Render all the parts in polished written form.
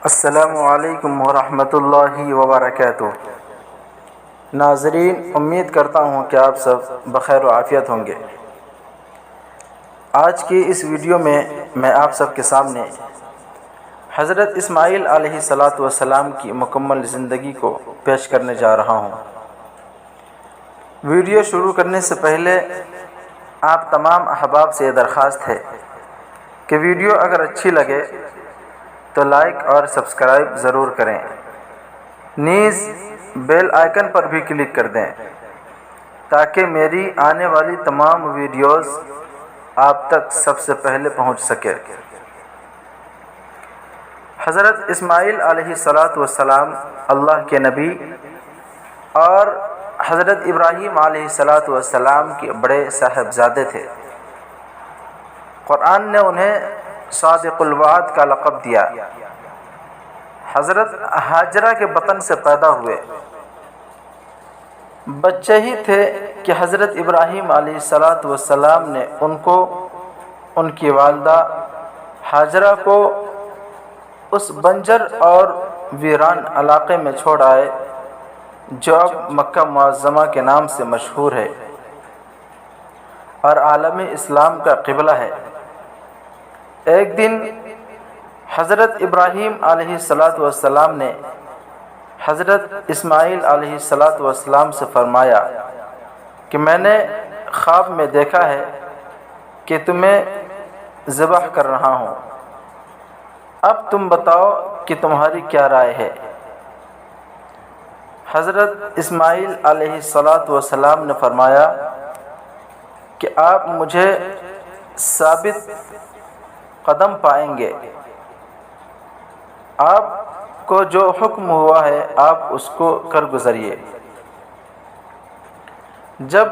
السلام علیکم ورحمۃ اللہ وبرکاتہ۔ ناظرین، امید کرتا ہوں کہ آپ سب بخیر و عافیت ہوں گے۔ آج کی اس ویڈیو میں آپ سب کے سامنے حضرت اسماعیل علیہ السلام کی مکمل زندگی کو پیش کرنے جا رہا ہوں۔ ویڈیو شروع کرنے سے پہلے آپ تمام احباب سے یہ درخواست ہے کہ ویڈیو اگر اچھی لگے تو لائک اور سبسکرائب ضرور کریں، نیز بیل آئیکن پر بھی کلک کر دیں تاکہ میری آنے والی تمام ویڈیوز آپ تک سب سے پہلے پہنچ سکے۔ حضرت اسماعیل علیہ السلام اللہ کے نبی اور حضرت ابراہیم علیہ السلام کے بڑے صاحبزادے تھے۔ قرآن نے انہیں صادق الوعد کا لقب دیا۔ حضرت ہاجرہ کے بطن سے پیدا ہوئے، بچے ہی تھے کہ حضرت ابراہیم علیہ السلام نے ان کو ان کی والدہ ہاجرہ کو اس بنجر اور ویران علاقے میں چھوڑ آئے جو اب مکہ معظمہ کے نام سے مشہور ہے اور عالم اسلام کا قبلہ ہے۔ ایک دن حضرت ابراہیم علیہ السلام نے حضرت اسماعیل علیہ السلام سے فرمایا کہ میں نے خواب میں دیکھا ہے کہ تمہیں ذبح کر رہا ہوں، اب تم بتاؤ کہ تمہاری کیا رائے ہے؟ حضرت اسماعیل علیہ السلام نے فرمایا کہ آپ مجھے ثابت قدم پائیں گے، آپ کو جو حکم ہوا ہے آپ اس کو کر گزریے۔ جب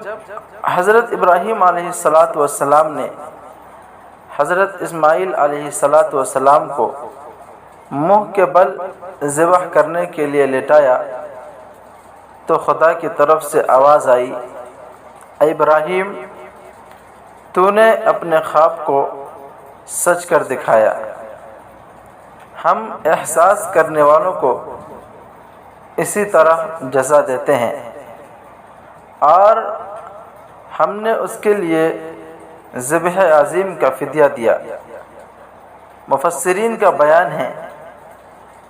حضرت ابراہیم علیہ السلام نے حضرت اسماعیل علیہ السلام کو منہ کے بل ذبح کرنے کے لیے لٹایا تو خدا کی طرف سے آواز آئی، اے ابراہیم، تو نے اپنے خواب کو سچ کر دکھایا، ہم احساس کرنے والوں کو اسی طرح جزا دیتے ہیں، اور ہم نے اس کے لیے ذبح عظیم کا فدیہ دیا۔ مفسرین کا بیان ہے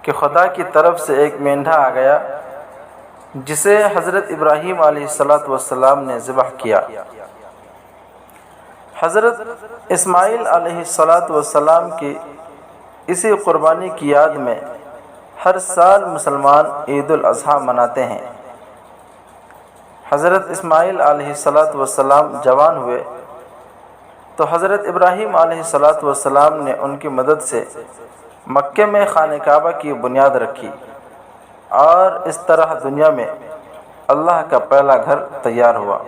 کہ خدا کی طرف سے ایک مینڈھا آ گیا جسے حضرت ابراہیم علیہ السلام نے ذبح کیا۔ حضرت اسماعیل علیہ السلام کی اسی قربانی کی یاد میں ہر سال مسلمان عید الاضحیٰ مناتے ہیں۔ حضرت اسماعیل علیہ السلام جوان ہوئے تو حضرت ابراہیم علیہ السلام نے ان کی مدد سے مکے میں خانہ کعبہ کی بنیاد رکھی، اور اس طرح دنیا میں اللہ کا پہلا گھر تیار ہوا۔